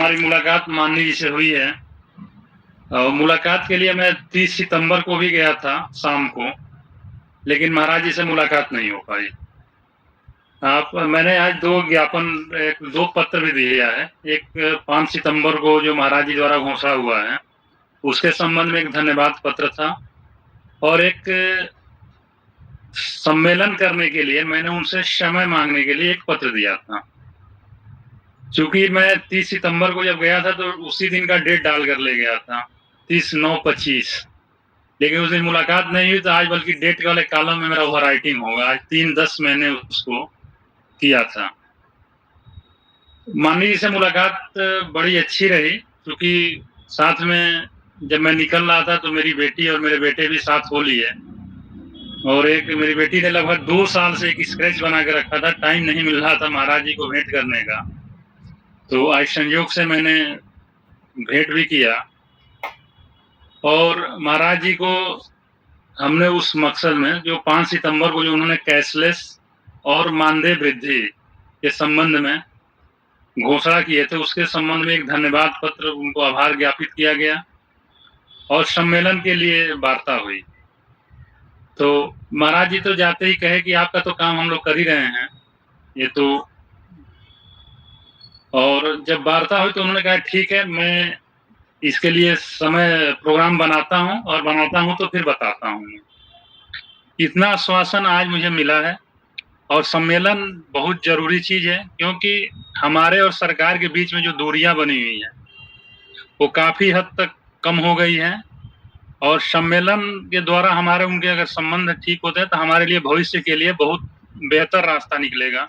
हमारी मुलाकात माननीय जी से हुई है और मुलाकात के लिए मैं 30 सितंबर को भी गया था शाम को, लेकिन महाराज जी से मुलाकात नहीं हो पाई। मैंने आज 2 पत्र भी दिया है। एक 5 सितंबर को जो महाराज जी द्वारा घोषणा हुआ है, उसके संबंध में एक धन्यवाद पत्र था और एक सम्मेलन करने के लिए मैंने उनसे समय माँगने के लिए एक पत्र दिया था। चूँकि मैं 30 सितंबर को जब गया था तो उसी दिन का डेट डाल कर ले गया था, 30/9/25, लेकिन उस दिन मुलाकात नहीं हुई तो आज बल्कि डेट वाले कॉलम में मेरा ओवरराइटिंग होगा। आज 3/10 मैंने उसको किया था। माननीय जी से मुलाकात बड़ी अच्छी रही क्योंकि साथ में जब मैं निकल रहा था तो मेरी बेटी और मेरे बेटे भी साथ हो लिए और एक मेरी बेटी ने लगभग 2 साल से एक स्केच बना के रखा था, टाइम नहीं मिल रहा था महाराज जी को भेंट करने का। तो आज संयोग से मैंने भेंट भी किया और महाराज जी को हमने उस मकसद में जो 5 सितंबर को जो उन्होंने कैशलेस और मानदेय वृद्धि के संबंध में घोषणा किए थे, उसके संबंध में एक धन्यवाद पत्र उनको आभार ज्ञापित किया गया और सम्मेलन के लिए वार्ता हुई। तो महाराज जी तो जाते ही कहे कि आपका तो काम हम लोग कर ही रहे हैं, ये तो। और जब वार्ता हुई तो उन्होंने कहा ठीक है, मैं इसके लिए समय प्रोग्राम बनाता हूँ और बनाता हूँ तो फिर बताता हूँ। इतना आश्वासन आज मुझे मिला है और सम्मेलन बहुत ज़रूरी चीज़ है क्योंकि हमारे और सरकार के बीच में जो दूरियां बनी हुई हैं, वो काफ़ी हद तक कम हो गई हैं और सम्मेलन के द्वारा हमारे उनके अगर संबंध ठीक होते हैं तो हमारे लिए भविष्य के लिए बहुत बेहतर रास्ता निकलेगा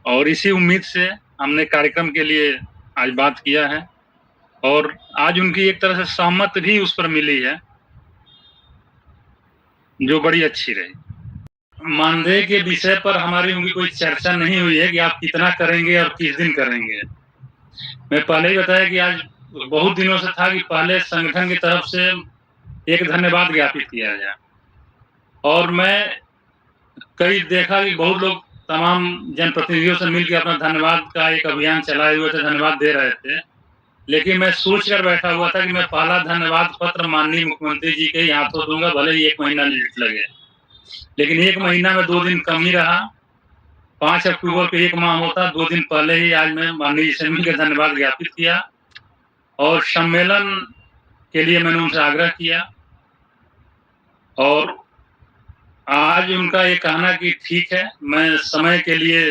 और इसी उम्मीद से हमने कार्यक्रम के लिए आज बात किया है और आज उनकी एक तरह से सहमति भी उस पर मिली है, जो बड़ी अच्छी रही। मानदेय के विषय पर हमारी उनकी कोई चर्चा नहीं हुई है कि आप कितना करेंगे और किस दिन करेंगे। मैं पहले ही बताया कि आज बहुत दिनों से था कि पहले संगठन की तरफ से एक धन्यवाद ज्ञापित किया जाए और मैं कई देखा कि बहुत लोग तमाम जनप्रतिनिधियों से मिलकर अपना धन्यवाद का एक अभियान चलाए हुए थे, धन्यवाद दे रहे थे, लेकिन मैं सोच कर बैठा हुआ था कि मैं पहला धन्यवाद पत्र माननीय मुख्यमंत्री जी के ही हाथों दूंगा, भले ही 1 महीना लेट लगे, लेकिन 1 महीना में 2 दिन कम ही रहा। 5 अक्टूबर को 1 माह होता, 2 दिन पहले ही आज मैं माननीय जी से मिलकर धन्यवाद ज्ञापित किया और सम्मेलन के लिए मैंने उनसे आग्रह किया और आज उनका ये कहना कि ठीक है, मैं समय के लिए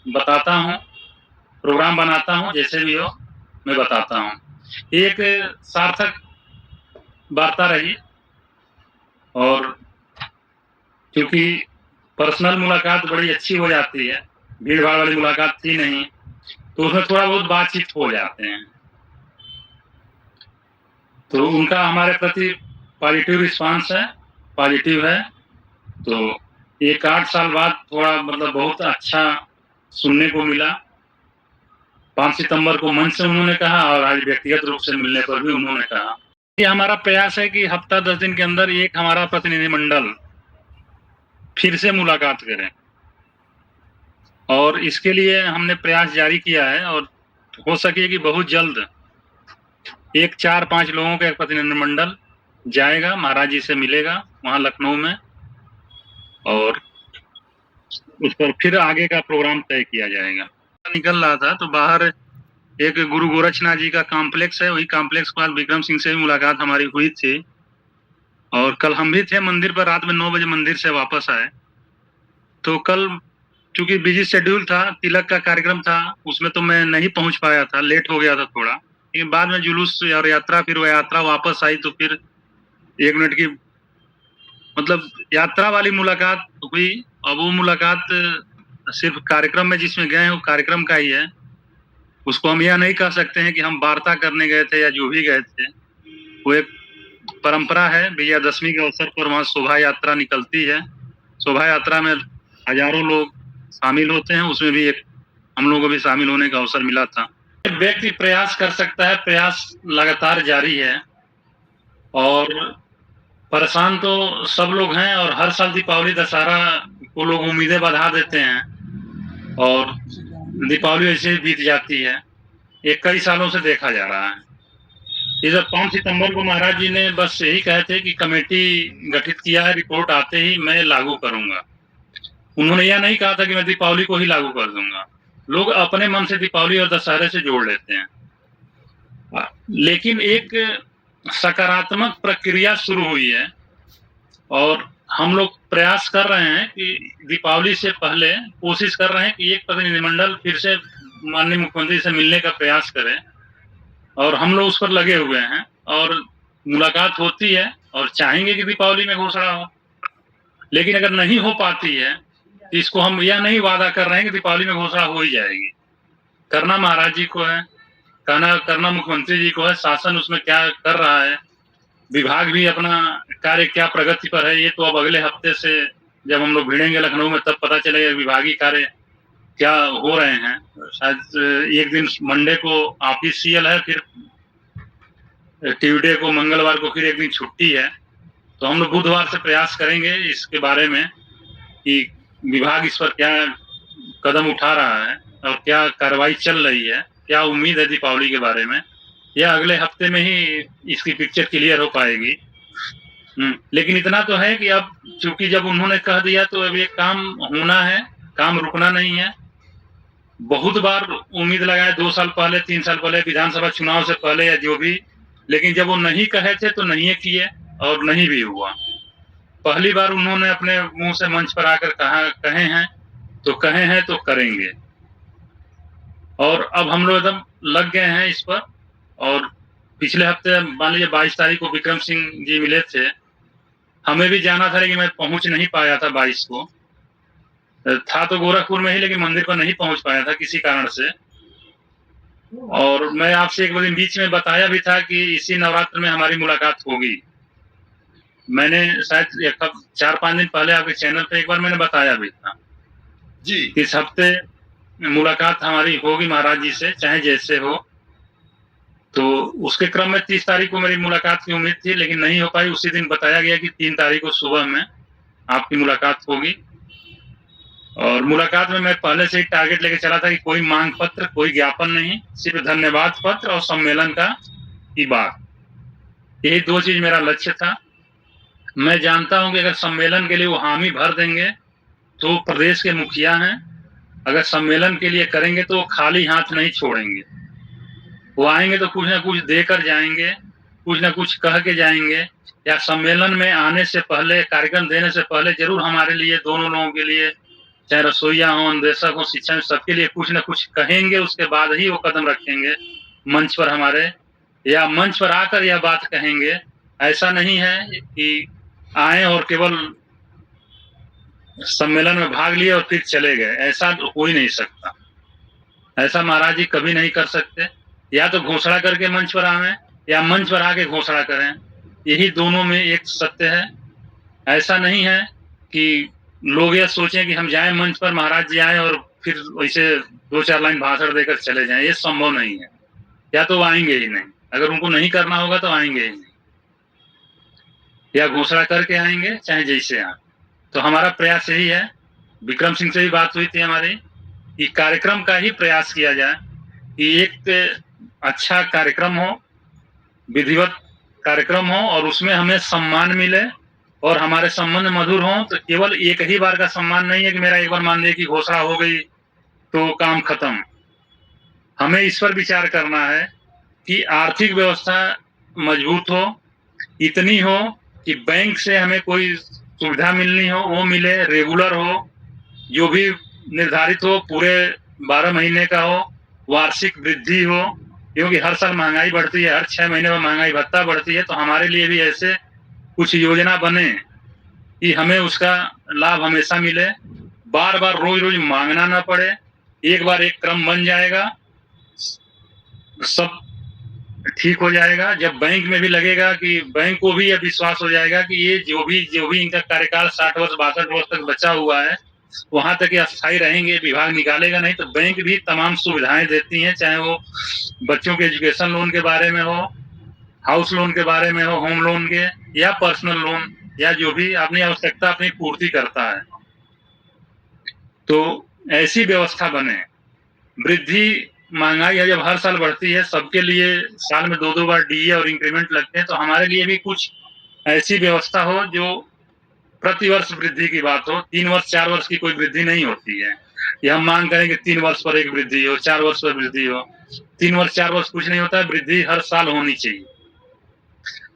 बताता हूँ, प्रोग्राम बनाता हूँ, जैसे भी हो मैं बताता हूँ। एक सार्थक वार्ता रही और क्योंकि पर्सनल मुलाकात बड़ी अच्छी हो जाती है, भीड़-भाड़ वाली मुलाकात थी नहीं, तो उसमें थोड़ा बहुत बातचीत हो जाते हैं। तो उनका हमारे प्रति पॉजिटिव रिस्पॉन्स है, पॉजिटिव है। तो 1-8 साल बाद थोड़ा मतलब बहुत अच्छा सुनने को मिला। 5 सितंबर को मंच से उन्होंने कहा और आज व्यक्तिगत रूप से मिलने पर भी उन्होंने कहा। ये हमारा प्रयास है कि हफ्ता 10 दिन के अंदर एक हमारा प्रतिनिधिमंडल फिर से मुलाकात करें और इसके लिए हमने प्रयास जारी किया है और हो सके कि बहुत जल्द एक 4-5 लोगों का एक प्रतिनिधिमंडल जाएगा, महाराज जी से मिलेगा वहाँ लखनऊ में और उस पर फिर आगे का प्रोग्राम तय किया जाएगा। निकल रहा था तो बाहर एक गुरु गोरक्षनाथ जी का कॉम्प्लेक्स है, वही कॉम्प्लेक्स के पास विक्रम सिंह से भी मुलाकात हमारी हुई थी और कल हम भी थे मंदिर पर, रात में 9 बजे मंदिर से वापस आए। तो कल चूंकि बिजी शेड्यूल था, तिलक का कार्यक्रम था, उसमें तो मैं नहीं पहुंच पाया था, लेट हो गया था थोड़ा, लेकिन बाद में जुलूस और यात्रा, फिर वो यात्रा वापस आई तो फिर 1 मिनट की मतलब यात्रा वाली मुलाकात हुई और वो मुलाकात सिर्फ कार्यक्रम में जिसमें गए हैं वो कार्यक्रम का ही है। उसको हम यह नहीं कह सकते हैं कि हम वार्ता करने गए थे या जो भी गए थे। वो एक परंपरा है, विजयादशमी के अवसर पर वहाँ शोभा यात्रा निकलती है। शोभा यात्रा में हजारों लोग शामिल होते हैं, उसमें भी एक हम लोगों को भी शामिल होने का अवसर मिला था। व्यक्ति प्रयास कर सकता है, प्रयास लगातार जारी है और परेशान तो सब लोग हैं और हर साल दीपावली दशहरा को लोग उम्मीदें बढ़ा देते हैं और दीपावली ऐसे ही बीत जाती है। ये कई सालों से देखा जा रहा है। इधर 5 सितंबर को महाराज जी ने बस यही कहे थे कि कमेटी गठित किया है, रिपोर्ट आते ही मैं लागू करूंगा। उन्होंने यह नहीं कहा था कि मैं दीपावली को ही लागू कर दूंगा। लोग अपने मन से दीपावली और दशहरे से जोड़ लेते हैं। लेकिन एक सकारात्मक प्रक्रिया शुरू हुई है और हम लोग प्रयास कर रहे हैं कि दीपावली से पहले कोशिश कर रहे हैं कि एक प्रतिनिधिमंडल फिर से माननीय मुख्यमंत्री से मिलने का प्रयास करें और हम लोग उस पर लगे हुए हैं और मुलाकात होती है और चाहेंगे कि दीपावली में घोषणा हो। लेकिन अगर नहीं हो पाती है तो इसको हम यह नहीं वादा कर रहे हैं कि दीपावली में घोषणा हो ही जाएगी। करना महाराज जी को है, करना मुख्यमंत्री जी को है, शासन उसमें क्या कर रहा है, विभाग भी अपना कार्य क्या प्रगति पर है, ये तो अब अगले हफ्ते से जब हम लोग भिड़ेंगे लखनऊ में तब पता चलेगा विभागीय कार्य क्या हो रहे हैं। शायद एक दिन मंडे को ऑफिशियल है, फिर ट्यूसडे को मंगलवार को फिर एक दिन छुट्टी है, तो हम लोग बुधवार से प्रयास करेंगे इसके बारे में कि विभाग इस पर क्या कदम उठा रहा है और क्या कार्रवाई चल रही है, क्या उम्मीद है दीपावली के बारे में, या अगले हफ्ते में ही इसकी पिक्चर क्लियर हो पाएगी। लेकिन इतना तो है कि अब चूंकि जब उन्होंने कह दिया तो अब ये काम होना है, काम रुकना नहीं है। बहुत बार उम्मीद लगाए 2 साल पहले, 3 साल पहले, विधानसभा चुनाव से पहले या जो भी, लेकिन जब वो नहीं कहे थे तो नहीं किए और नहीं भी हुआ। पहली बार उन्होंने अपने मुंह से मंच पर आकर कहे हैं तो करेंगे। और अब हम लोग एकदम लग गए हैं इस पर। और पिछले हफ्ते मान लीजिए 22 तारीख को विक्रम सिंह जी मिले थे, हमें भी जाना था लेकिन मैं पहुंच नहीं पाया था। 22 को था तो गोरखपुर में ही, लेकिन मंदिर पर नहीं पहुंच पाया था किसी कारण से। और मैं आपसे एक दिन बीच में बताया भी था कि इसी नवरात्र में हमारी मुलाकात होगी। मैंने शायद 4-5 दिन पहले आपके चैनल पे एक बार मैंने बताया भी था जी, इस हफ्ते मुलाकात हमारी होगी महाराज जी से, चाहे जैसे हो। तो उसके क्रम में 30 तारीख को मेरी मुलाकात की उम्मीद थी, लेकिन नहीं हो पाई। उसी दिन बताया गया कि 3 तारीख को सुबह में आपकी मुलाकात होगी। और मुलाकात में मैं पहले से ही टारगेट लेके चला था कि कोई मांग पत्र, कोई ज्ञापन नहीं, सिर्फ धन्यवाद पत्र और सम्मेलन की बात, यही 2 चीज मेरा लक्ष्य था। मैं जानता हूं कि अगर सम्मेलन के लिए वो हामी भर देंगे तो प्रदेश के मुखिया हैं, अगर सम्मेलन के लिए करेंगे तो खाली हाथ नहीं छोड़ेंगे। वो आएंगे तो कुछ ना कुछ देकर जाएंगे, कुछ ना कुछ कह के जाएंगे, या सम्मेलन में आने से पहले, कार्यक्रम देने से पहले जरूर हमारे लिए, दोनों लोगों के लिए, चाहे रसोईया हो, अन्वेषक हो, शिक्षण, सबके लिए कुछ ना कुछ कहेंगे। उसके बाद ही वो कदम रखेंगे मंच पर हमारे, या मंच पर आकर यह बात कहेंगे। ऐसा नहीं है कि आए और केवल सम्मेलन में भाग लिए और फिर चले गए, ऐसा हो ही नहीं सकता। ऐसा महाराज जी कभी नहीं कर सकते। या तो घोषणा करके मंच पर आवे या मंच पर आके घोषणा करें, यही दोनों में एक सत्य है। ऐसा नहीं है कि लोग यह सोचें कि हम जाएं मंच पर, महाराज जी आए और फिर वैसे 2-4 लाइन भाषण देकर चले जाएं, ये संभव नहीं है। या तो वो आएंगे ही नहीं, अगर उनको नहीं करना होगा तो आएंगे ही नहीं, या घोषणा करके आएंगे चाहे जैसे आए। तो हमारा प्रयास यही है। विक्रम सिंह से भी बात हुई थी हमारी कि कार्यक्रम का ही प्रयास किया जाए कि एक अच्छा कार्यक्रम हो, विधिवत कार्यक्रम हो और उसमें हमें सम्मान मिले और हमारे संबंध मधुर हों। तो केवल एक ही बार का सम्मान नहीं है कि मेरा एक बार मान लिया कि घोषणा हो गई तो काम खत्म। हमें इस पर विचार करना है कि आर्थिक व्यवस्था मजबूत हो, इतनी हो कि बैंक से हमें कोई सुविधा मिलनी हो वो मिले, रेगुलर हो, जो भी निर्धारित हो पूरे 12 महीने का हो, वार्षिक वृद्धि हो, क्योंकि हर साल महंगाई बढ़ती है, हर 6 महीने में महंगाई भत्ता बढ़ती है। तो हमारे लिए भी ऐसे कुछ योजना बने कि हमें उसका लाभ हमेशा मिले, बार बार रोज रोज मांगना ना पड़े। एक बार एक क्रम बन जाएगा, सब ठीक हो जाएगा। जब बैंक में भी लगेगा कि बैंक को भी यह विश्वास हो जाएगा कि ये जो भी इनका कार्यकाल 60 वर्ष 62 वर्ष तक बचा हुआ है वहां तक अस्थायी रहेंगे, विभाग निकालेगा नहीं। तो बैंक भी तमाम सुविधाएं देती हैं, चाहे वो बच्चों के एजुकेशन लोन के बारे में हो, हाउस लोन के बारे में हो, होम लोन के, या पर्सनल लोन, या जो भी अपनी आवश्यकता अपनी पूर्ति करता है। तो ऐसी व्यवस्था बने, वृद्धि महंगाई है, जब हर साल बढ़ती है, सबके लिए साल में 2-2 बार डीए और इंक्रीमेंट लगते हैं, तो हमारे लिए भी कुछ ऐसी व्यवस्था हो जो प्रति वर्ष वृद्धि की बात हो। 3 वर्ष 4 वर्ष की कोई वृद्धि नहीं होती है। ये हम मांग करें कि 3 वर्ष पर एक वृद्धि हो, 4 वर्ष पर वृद्धि हो। 3 वर्ष 4 वर्ष कुछ नहीं होता है, वृद्धि हर साल होनी चाहिए।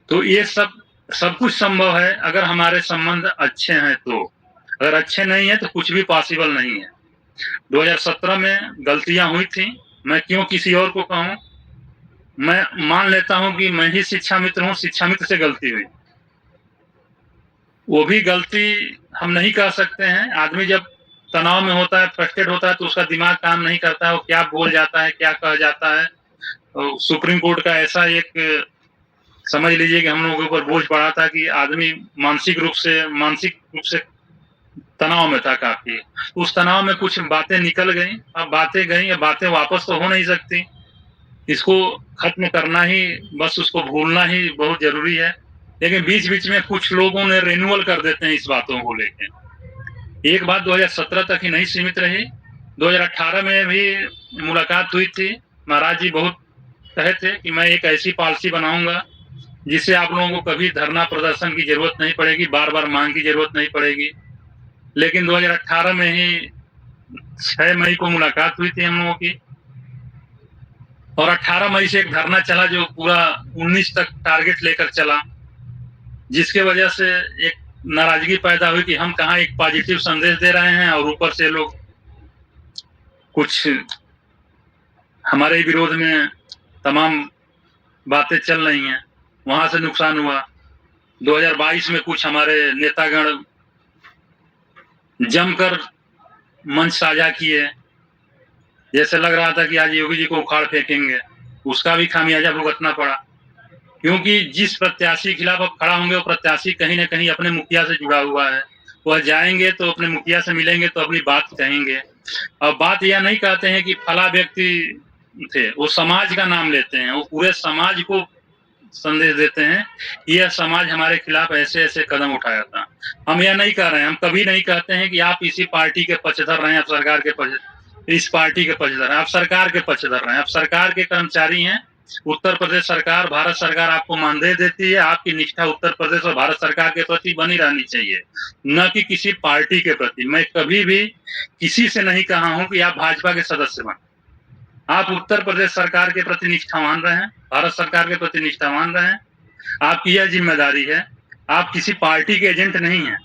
तो ये सब कुछ संभव है अगर हमारे संबंध अच्छे हैं तो। अगर अच्छे नहीं है तो कुछ भी पॉसिबल नहीं है। 2017 में गलतियां हुई थी, मैं क्यों किसी और को कहूं। मैं मान लेता हूं कि मैं ही शिक्षा मित्र हूं, शिक्षा मित्र से गलती हुई। वो भी गलती हम नहीं कह सकते हैं। आदमी जब तनाव में होता है, फ्रस्ट्रेट होता है, तो उसका दिमाग काम नहीं करता है, वो क्या बोल जाता है, क्या कह जाता है। सुप्रीम कोर्ट का ऐसा एक समझ लीजिए कि हम लोगों के ऊपर बोझ पड़ा था कि आदमी मानसिक रूप से तनाव में था काफी। उस तनाव में कुछ बातें निकल गई, अब बातें गई, अब बातें वापस तो हो नहीं सकती। इसको खत्म करना ही, बस उसको भूलना ही बहुत जरूरी है। लेकिन बीच-बीच में कुछ लोगों ने रिन्यूअल कर देते हैं इस बातों को लेके। एक बात 2017 तक ही नहीं सीमित रही, 2018 में भी मुलाकात हुई थी। महाराज जी बहुत कहे थे कि मैं एक ऐसी पॉलिसी बनाऊंगा जिससे आप लोगों को कभी धरना प्रदर्शन की जरूरत नहीं पड़ेगी, बार-बार मांग की जरूरत नहीं पड़ेगी। लेकिन 2018 में ही 6 मई को मुलाकात हुई थी हम लोगों की, और 18 मई से एक धरना चला जो पूरा 19 तक टारगेट लेकर चला, जिसके वजह से एक नाराजगी पैदा हुई कि हम कहाँ एक पॉजिटिव संदेश दे रहे हैं और ऊपर से लोग कुछ हमारे विरोध में तमाम बातें चल रही हैं। वहां से नुकसान हुआ। 2022 में कुछ हमारे नेतागण जमकर मंच साझा किए, जैसे लग रहा था कि आज योगी जी को उखाड़ फेंकेंगे। उसका भी खामियाजा भुगतना पड़ा, क्योंकि जिस प्रत्याशी के खिलाफ अब खड़ा होंगे वो प्रत्याशी कहीं न कहीं अपने मुखिया से जुड़ा हुआ है। वह जाएंगे तो अपने मुखिया से मिलेंगे तो अपनी बात कहेंगे। अब बात यह नहीं कहते हैं कि फला व्यक्ति थे, वो समाज का नाम लेते हैं, वो पूरे समाज को संदेश देते हैं, यह समाज हमारे खिलाफ ऐसे-ऐसे कदम उठाया था। हम यह नहीं कह रहे हैं, हम कभी नहीं कहते हैं कि आप इसी पार्टी के पक्षधर रहें, आप सरकार के इस पार्टी के पक्षधर हैं, आप सरकार के पक्षधर रहें, आप सरकार के कर्मचारी हैं। उत्तर प्रदेश सरकार, भारत सरकार आपको मानदेय देती है, आपकी निष्ठा उत्तर प्रदेश और भारत सरकार के प्रति बनी रहनी चाहिए, न कि किसी पार्टी के प्रति। मैं कभी भी किसी से नहीं कहा हूं कि आप भाजपा के सदस्य बनें। आप उत्तर प्रदेश सरकार के प्रति निष्ठावान रहें, भारत सरकार के प्रति निष्ठावान रहें। आपकी यह जिम्मेदारी है, आप किसी पार्टी के एजेंट नहीं हैं।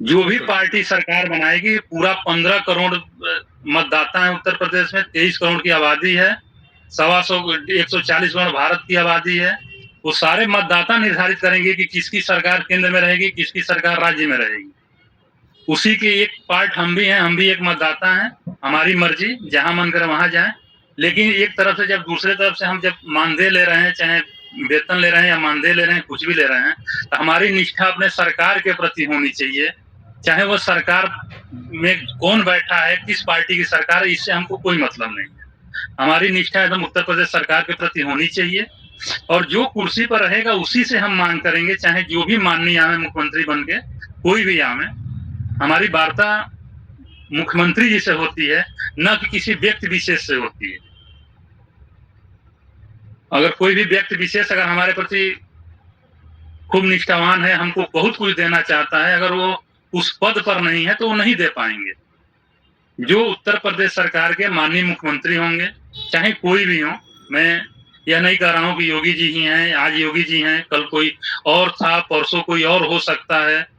जो भी पार्टी सरकार बनाएगी, पूरा 15 करोड़ मतदाता है उत्तर प्रदेश में, 23 करोड़ की आबादी है, 140 करोड़ भारत की आबादी है। वो सारे मतदाता निर्धारित करेंगे कि किसकी सरकार केंद्र में रहेगी, किसकी सरकार राज्य में रहेगी। उसी के एक पार्ट हम भी हैं, हम भी एक मतदाता हैं। हमारी मर्जी, जहां मन करे वहां जाएं। लेकिन एक तरफ से जब दूसरे तरफ से हम जब मानदेय ले रहे हैं, चाहे वेतन ले रहे हैं या मानदेय ले रहे हैं, कुछ भी ले रहे हैं, तो हमारी निष्ठा अपने सरकार के प्रति होनी चाहिए। चाहे वो सरकार में कौन बैठा है, किस पार्टी की सरकार है, इससे हमको कोई मतलब नहीं है। हमारी निष्ठा एकदम उत्तर प्रदेश सरकार के प्रति होनी चाहिए, और जो कुर्सी पर रहेगा उसी से हम मांग करेंगे, चाहे जो भी माननीय आवे मुख्यमंत्री बन के, कोई भी आवे। हमारी वार्ता मुख्यमंत्री जी से होती है, न कि किसी व्यक्ति विशेष से होती है। अगर कोई भी व्यक्ति विशेष अगर हमारे प्रति खूब निष्ठावान है, हमको बहुत कुछ देना चाहता है, अगर वो उस पद पर नहीं है तो वो नहीं दे पाएंगे। जो उत्तर प्रदेश सरकार के माननीय मुख्यमंत्री होंगे, चाहे कोई भी हो, मैं यह नहीं कह रहा हूं कि योगी जी ही हैं, आज योगी जी हैं, कल कोई और था, परसों कोई और हो सकता है।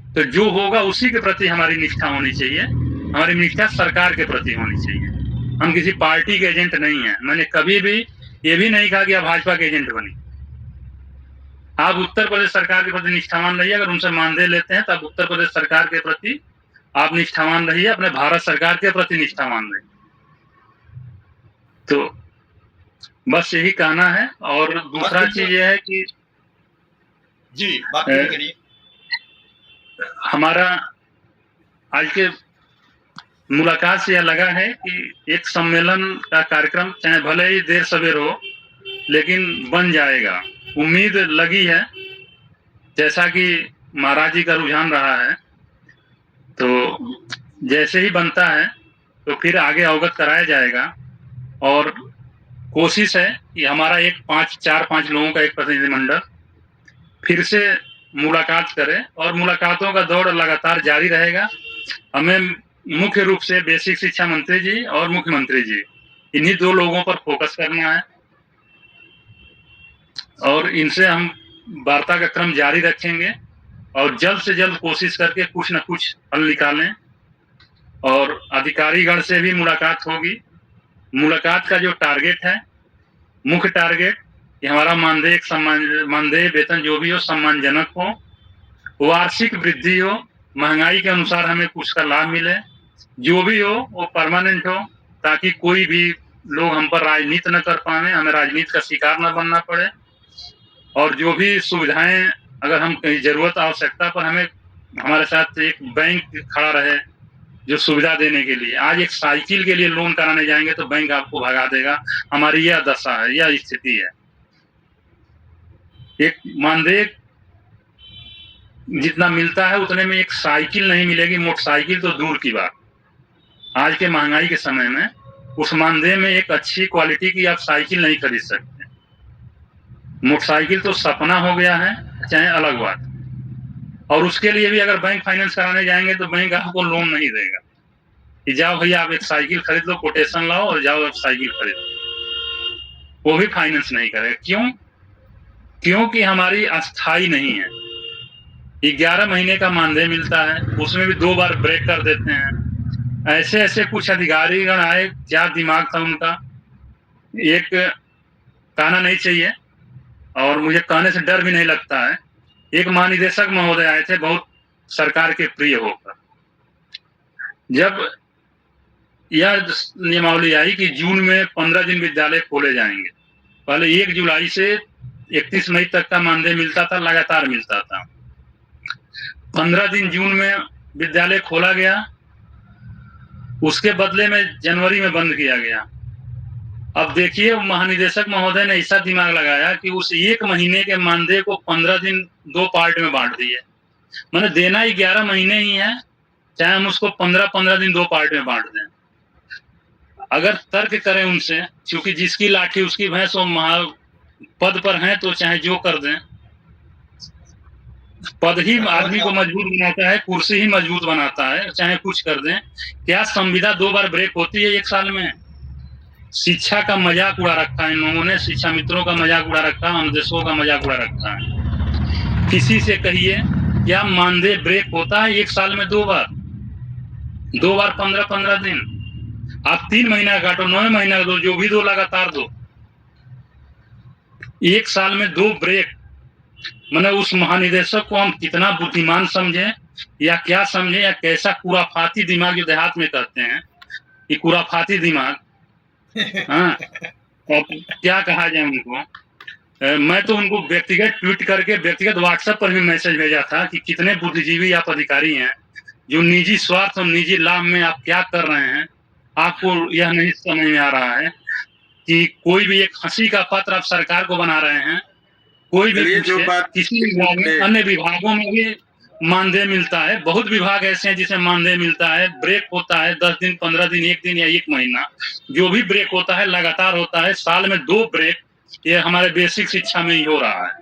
तो जो होगा उसी के प्रति हमारी निष्ठा होनी चाहिए। हमारी निष्ठा सरकार के प्रति होनी चाहिए। हम किसी पार्टी के एजेंट नहीं हैं। मैंने कभी भी ये भी नहीं कहा कि आप भाजपा के एजेंट बनिए। आप उत्तर प्रदेश सरकार के प्रति निष्ठावान रहिए। अगर उनसे मानदेय लेते हैं तो आप उत्तर प्रदेश सरकार के प्रति आप निष्ठावान रहिए, अपने भारत सरकार के प्रति निष्ठावान रहिए। तो बस यही कहना है। और दूसरा चीज ये है कि जी बात करिए। हमारा आज के मुलाकात से यह लगा है कि एक सम्मेलन का कार्यक्रम चाहे भले ही देर सवेर हो, लेकिन बन जाएगा। उम्मीद लगी है, जैसा कि महाराज जी का रुझान रहा है, तो जैसे ही बनता है तो फिर आगे अवगत कराया जाएगा। और कोशिश है कि हमारा एक 4-5 लोगों का एक प्रतिनिधिमंडल फिर से मुलाकात करे और मुलाकातों का दौर लगातार जारी रहेगा। हमें मुख्य रूप से बेसिक शिक्षा मंत्री जी और मुख्यमंत्री जी, इन्हीं 2 लोगों पर फोकस करना है और इनसे हम वार्ता का क्रम जारी रखेंगे और जल्द से जल्द कोशिश करके कुछ न कुछ हल निकालें और अधिकारीगण से भी मुलाकात होगी। मुलाकात का जो टारगेट है, मुख्य टारगेट कि हमारा मानदेय वेतन जो भी हो सम्मानजनक हो, वार्षिक वृद्धि हो, महंगाई के अनुसार हमें कुछ का लाभ मिले, जो भी हो वो परमानेंट हो ताकि कोई भी लोग हम पर राजनीति न कर पाएं, हमें राजनीति का शिकार न बनना पड़े और जो भी सुविधाएं अगर हम कहीं जरूरत आवश्यकता पर हमें हमारे साथ एक बैंक खड़ा रहे जो सुविधा देने के लिए। आज एक साइकिल के लिए लोन कराने जाएंगे तो बैंक आपको भगा देगा। हमारी यह दशा है, यह स्थिति है। एक मानदेय जितना मिलता है उतने में एक साइकिल नहीं मिलेगी, मोटरसाइकिल तो दूर की बात। आज के महंगाई के समय में उस मानदेय में एक अच्छी क्वालिटी की आप साइकिल नहीं खरीद सकते। मोटरसाइकिल तो सपना हो गया है, चाहे अलग बात। और उसके लिए भी अगर बैंक फाइनेंस कराने जाएंगे तो बैंक आपको लोन नहीं देगा कि जाओ भैया आप एक साइकिल खरीद लो, कोटेशन लाओ और जाओ आप साइकिल खरीद लो। वो भी फाइनेंस नहीं करेगा। क्यों? क्योंकि हमारी अस्थाई नहीं है। 11 महीने का मानदेय मिलता है, उसमें भी 2 बार ब्रेक कर देते हैं। ऐसे ऐसे कुछ अधिकारीगण आए, क्या दिमाग था उनका, एक कहना नहीं चाहिए और मुझे कहने से डर भी नहीं लगता है। एक महानिदेशक महोदय आए थे बहुत सरकार के प्रिय होकर। जब यह नियमावली आई कि जून में 15 दिन विद्यालय खोले जाएंगे, पहले 1 जुलाई से 31 मई तक का मानदेय मिलता था, लगातार मिलता था। 15 दिन जून में विद्यालय खोला गया, उसके बदले में जनवरी में बंद किया गया। अब देखिए महानिदेशक महोदय ने ऐसा दिमाग लगाया कि उस 1 महीने के मानदेय को 15 दिन 2 पार्ट में बांट दिए। मैंने देना 11 महीने ही है, चाहे हम उसको 15-15 दिन 2 पार्ट में बांट दें। अगर तर्क करें उनसे, क्योंकि जिसकी लाठी उसकी भैंस, वो पद पर हैं तो चाहे जो कर दें, पद ही आदमी को मजबूत बनाता है, कुर्सी ही मजबूत बनाता है, चाहे कुछ कर दें। क्या संविदा 2 बार ब्रेक होती है 1 साल में? शिक्षा का मजाक उड़ा रखा है इन लोगों ने, शिक्षा मित्रों का मजाक उड़ा रखा है, अनुदेशों का मजाक उड़ा रखा है। किसी से कहिए क्या मानदेय ब्रेक होता है 1 साल में 2 बार? 2 बार 15-15 दिन। आप 3 महीना काटो, 9 महीना दो, जो भी दो लगातार दो। 1 साल में 2 ब्रेक। मैंने उस महानिदेशक को हम कितना बुद्धिमान समझे या क्या समझे, या कैसा खुराफाती दिमाग जो देहात में कहते हैं, ये खुराफाती दिमाग। हाँ, अब क्या कहा जाए उनको। मैं तो उनको व्यक्तिगत ट्वीट करके व्यक्तिगत व्हाट्सएप पर भी मैसेज भेजा था कि कितने बुद्धिजीवी आप अधिकारी हैं जो निजी स्वार्थ और निजी लाभ में आप क्या कर रहे हैं। आपको यह नहीं समझ में आ रहा है कि कोई भी एक हंसी का पात्र आप सरकार को बना रहे हैं। कोई भी पूछे, किसी विभाग में, अन्य विभागों में भी मानदेय मिलता है। बहुत विभाग ऐसे हैं जिसे मानदेय मिलता है, ब्रेक होता है 10 दिन, 15 दिन, 1 दिन या 1 महीना, जो भी ब्रेक होता है लगातार होता है। साल में 2 ब्रेक, ये हमारे बेसिक शिक्षा में ही हो रहा है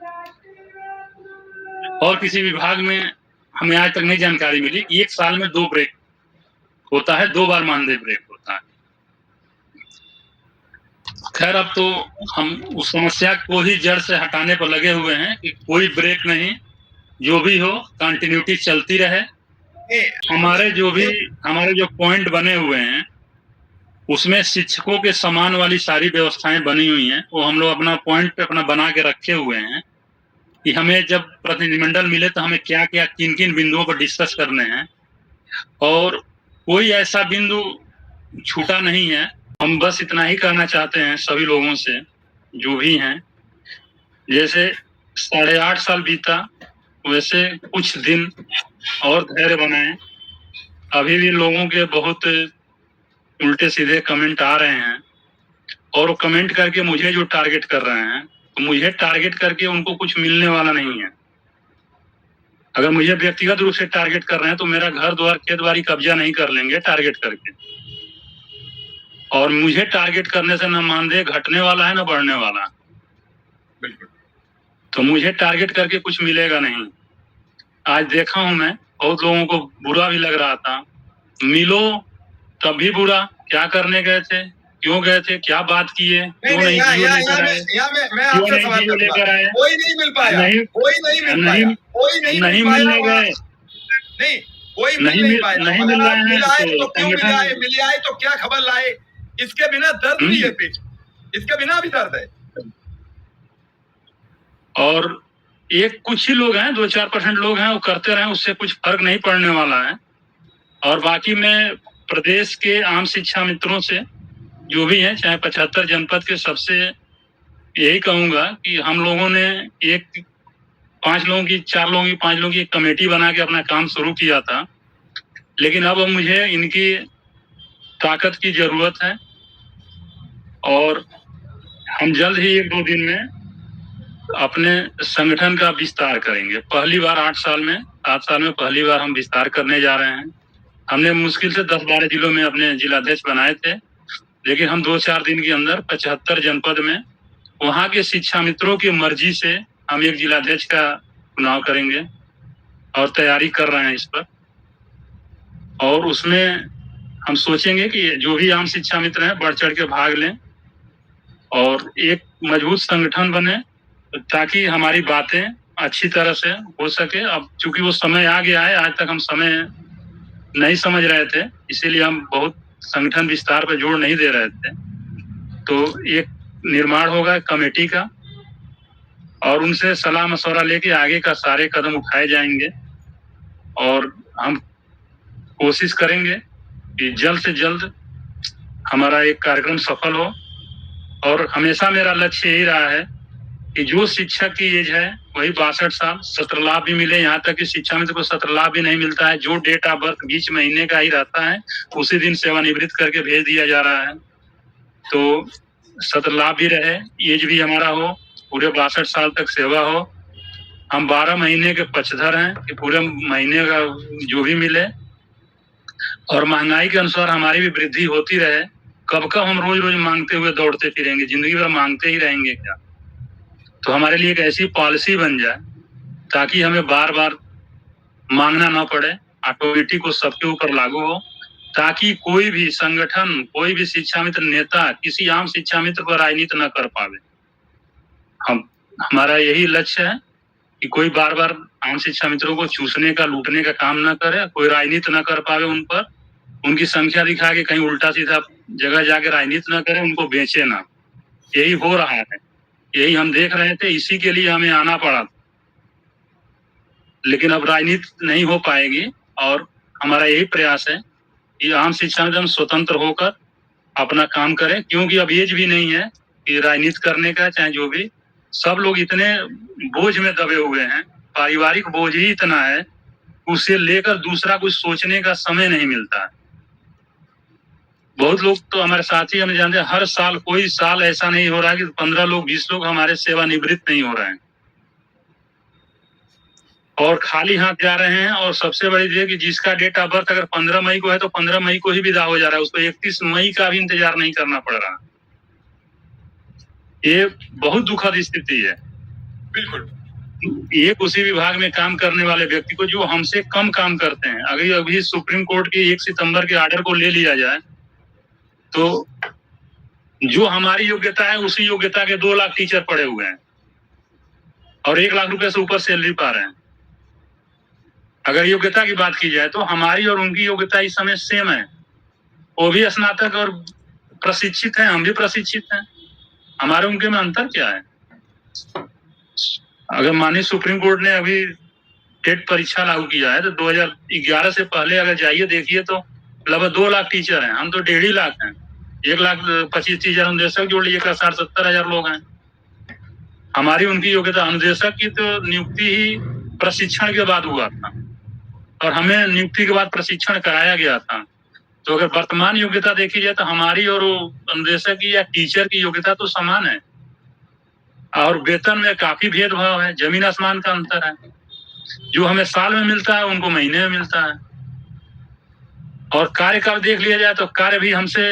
और किसी विभाग में हमें आज तक नहीं जानकारी मिली कि 1 साल में 2 ब्रेक होता है, 2 बार मानदेय ब्रेक होता है। खैर, अब तो हम उस समस्या को ही जड़ से हटाने पर लगे हुए हैं कि कोई ब्रेक नहीं, जो भी हो कंटिन्यूटी चलती रहे। हमारे जो पॉइंट बने हुए हैं उसमें शिक्षकों के समान वाली सारी व्यवस्थाएं बनी हुई हैं। वो हम लोग अपना पॉइंट अपना बना के रखे हुए हैं कि हमें जब प्रतिनिधिमंडल मिले तो हमें क्या क्या किन किन बिंदुओं पर डिस्कस करने हैं, और कोई ऐसा बिंदु छूटा नहीं है। हम बस इतना ही कहना चाहते हैं सभी लोगों से जो भी हैं, जैसे 8.5 साल बीता वैसे कुछ दिन और धैर्य बनाएं। अभी भी लोगों के बहुत उल्टे सीधे कमेंट आ रहे हैं और वो कमेंट करके मुझे जो टारगेट कर रहे हैं, तो मुझे टारगेट करके उनको कुछ मिलने वाला नहीं है। अगर मुझे व्यक्तिगत रूप से टारगेट कर रहे हैं तो मेरा घर द्वार खेत बाड़ी कब्जा नहीं कर लेंगे टारगेट करके। और मुझे टारगेट करने से न मानदेय घटने वाला है न बढ़ने वाला है। बिल्कुल। तो मुझे टारगेट करके कुछ मिलेगा नहीं। आज देखा हूं मैं, बहुत लोगों को बुरा भी लग रहा था। मिलो तब भी बुरा, क्या करने गए थे, क्यों गए थे, क्या बात किए, क्यों नहीं जियो लेकर आए, मैं क्यों आपसे नहीं सवाल जियो करूंगा। लेकर आए, कोई नहीं मिल पाया, नहीं कोई नहीं मिल नहीं पाया, कोई नहीं मिल नहीं पाया मिलने वहाँ। गए, नहीं, कोई मिल नहीं पाया। नहीं अगर मिल आप रहे मिल हैं आए तो तो क्यों मिल आए, संगठन मिल आए तो क्या खबर लाए? इसके बिना दर्द भी है पीठ, इसके बिना भी दर्द है। और एक कुछ ही लोग हैं, 2-4% लोग हैं, वो करते रहे, उससे कुछ फर्क नहीं पड़ने वाला है। और बाकी मैं प्रदेश के आम शिक्षा मित्रों से जो भी हैं, चाहे 75 जनपद के, सबसे यही कहूंगा कि हम लोगों ने एक 5 लोगों की, 4 लोगों की, 5 लोगों की एक कमेटी बना के अपना काम शुरू किया था, लेकिन अब मुझे इनकी ताकत की जरूरत है और हम जल्द ही 1-2 दिन में अपने संगठन का विस्तार करेंगे। पहली बार 8 साल में, 7 साल में पहली बार हम विस्तार करने जा रहे हैं। हमने मुश्किल से 10-12 जिलों में अपने जिलाध्यक्ष बनाए थे, लेकिन हम 2-4 दिन के अंदर 75 जनपद में वहां के शिक्षा मित्रों की मर्जी से हम एक जिलाध्यक्ष का चुनाव करेंगे और तैयारी कर रहे हैं इस पर। और उसमें हम सोचेंगे कि जो भी आम शिक्षा मित्र हैं बढ़ चढ़ के भाग लें और एक मजबूत संगठन बने, ताकि हमारी बातें अच्छी तरह से हो सके। अब चूंकि वो समय आ गया है, आज तक हम समय नहीं समझ रहे थे, इसीलिए हम बहुत संगठन विस्तार पर जोर नहीं दे रहे थे। तो एक निर्माण होगा कमेटी का और उनसे सलाह मशवरा लेके आगे का सारे कदम उठाए जाएंगे और हम कोशिश करेंगे कि जल्द से जल्द हमारा एक कार्यक्रम सफल हो। और हमेशा मेरा लक्ष्य यही रहा है कि जो शिक्षक की एज है वही 62 साल, 17 लाभ भी मिले। यहाँ तक कि शिक्षा में तो कोई 17 लाभ भी नहीं मिलता है, जो डेट ऑफ बर्थ बीच महीने का ही रहता है उसी दिन सेवानिवृत्त करके भेज दिया जा रहा है। तो 17 लाभ भी रहे, एज भी हमारा हो, पूरे 62 साल तक सेवा हो। हम 12 महीने के पक्षधर हैं कि पूरे महीने का जो भी मिले और महंगाई के अनुसार हमारी भी वृद्धि होती रहे। कब कब हम रोज रोज मांगते हुए दौड़ते फिरेंगे, जिंदगी भर मांगते ही रहेंगे क्या? तो हमारे लिए एक ऐसी पॉलिसी बन जाए ताकि हमें बार बार मांगना ना पड़े, ऑटोमेटिक वो सबके ऊपर लागू हो, ताकि कोई भी संगठन, कोई भी शिक्षा मित्र नेता किसी आम शिक्षा मित्र पर राजनीति न कर पावे। हमारा यही लक्ष्य है कि कोई बार बार आम शिक्षा मित्रों को चूसने का, लूटने का काम न करे, कोई राजनीति न कर पावे उन पर, उनकी संख्या दिखा के कहीं उल्टा सीधा जगह जाके राजनीति न करे, उनको बेचे ना। यही हो रहा है, यही हम देख रहे थे, इसी के लिए हमें आना पड़ा। लेकिन अब राजनीति नहीं हो पाएगी और हमारा यही प्रयास है कि आम शिक्षा में हम स्वतंत्र होकर अपना काम करें, क्योंकि अब एज भी नहीं है कि राजनीति करने का, चाहे जो भी। सब लोग इतने बोझ में दबे हुए हैं, पारिवारिक बोझ ही इतना है, उसे लेकर दूसरा कुछ सोचने का समय नहीं मिलता है। बहुत लोग तो हमारे साथी, हम जानते हैं, हर साल कोई साल ऐसा नहीं हो रहा है कि 15 लोग 20 लोग हमारे सेवानिवृत्त नहीं हो रहे हैं और खाली हाथ जा रहे हैं। और सबसे बड़ी चीज कि जिसका डेट ऑफ बर्थ अगर 15 मई को है तो 15 मई को ही विदा हो जा रहा है, उसको 31 मई का भी इंतजार नहीं करना पड़ रहा। ये बहुत दुखद स्थिति है। बिल्कुल। एक उसी विभाग में काम करने वाले व्यक्ति को जो हमसे कम काम करते हैं, अगर अभी सुप्रीम कोर्ट के 1 सितंबर के आर्डर को ले लिया जाए तो जो हमारी योग्यता है उसी योग्यता के 2 लाख टीचर पड़े हुए हैं और 1 लाख रुपए से ऊपर सैलरी पा रहे हैं। अगर योग्यता की बात की जाए तो हमारी और उनकी योग्यता इस समय सेम है। वो भी स्नातक और प्रशिक्षित हैं, हम भी प्रशिक्षित हैं। हमारे उनके में अंतर क्या है? अगर मानिए सुप्रीम कोर्ट ने अभी टेट परीक्षा लागू किया है तो 2011 से पहले अगर जाइए देखिए तो लगभग 2 लाख टीचर हैं, हम तो 1.5 लाख हैं। 1,25,30,000 अनुदेशक जोड़ लीजिए, 1,60,70,000 लोग हैं। हमारी उनकी योग्यता, अनुदेशक की तो नियुक्ति ही प्रशिक्षण के बाद हुआ था और हमें नियुक्ति के बाद प्रशिक्षण कराया गया था। तो अगर वर्तमान योग्यता देखी जाए तो हमारी और अनुदेशक की या टीचर की योग्यता तो समान है और वेतन में काफी भेदभाव है, जमीन आसमान का अंतर है। जो हमें साल में मिलता है उनको महीने में मिलता है। और कार्यकाल देख लिया जाए तो कार्य भी हमसे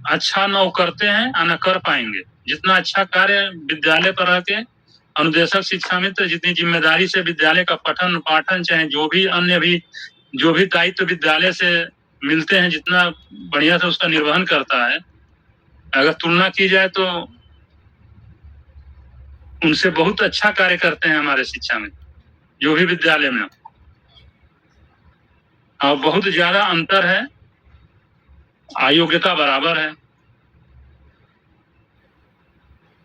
अच्छा न करते हैं और न कर पाएंगे। जितना अच्छा कार्य विद्यालय पर रह के अनुदेशक शिक्षा मित्र जितनी जिम्मेदारी से विद्यालय का पठन पाठन चाहे जो भी दायित्व विद्यालय से मिलते हैं, जितना बढ़िया से उसका निर्वहन करता है, अगर तुलना की जाए तो उनसे बहुत अच्छा कार्य करते हैं हमारे शिक्षा में जो भी विद्यालय में, और बहुत ज्यादा अंतर है, अयोग्यता बराबर है।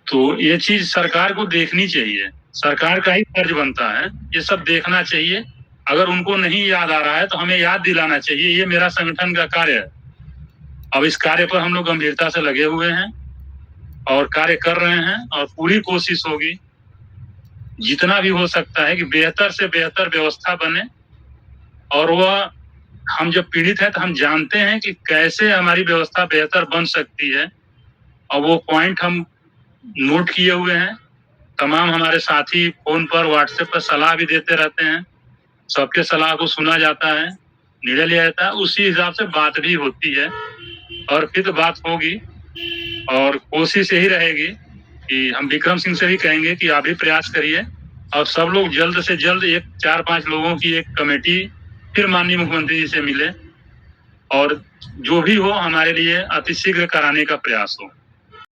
तो ये चीज सरकार को देखनी चाहिए, सरकार का ही फर्ज बनता है ये सब देखना चाहिए। अगर उनको नहीं याद आ रहा है तो हमें याद दिलाना चाहिए, ये मेरा संगठन का कार्य है। अब इस कार्य पर हम लोग गंभीरता से लगे हुए हैं और कार्य कर रहे हैं, और पूरी कोशिश होगी जितना भी हो सकता है कि बेहतर से बेहतर व्यवस्था बने। और वह हम जब पीड़ित हैं तो हम जानते हैं कि कैसे हमारी व्यवस्था बेहतर बन सकती है, और वो पॉइंट हम नोट किए हुए हैं। तमाम हमारे साथी फोन पर व्हाट्सएप पर सलाह भी देते रहते हैं, सबके सलाह को सुना जाता है, निर्णय लिया जाता है, उसी हिसाब से बात भी होती है। और फिर तो बात होगी, और कोशिश यही रहेगी कि हम विक्रम सिंह से भी कहेंगे कि आप भी प्रयास करिए और सब लोग जल्द से जल्द 4-5 लोगों की एक कमेटी फिर माननीय मुख्यमंत्री जी से मिले, और जो भी हो हमारे लिए अतिशीघ्र कराने का प्रयास हो।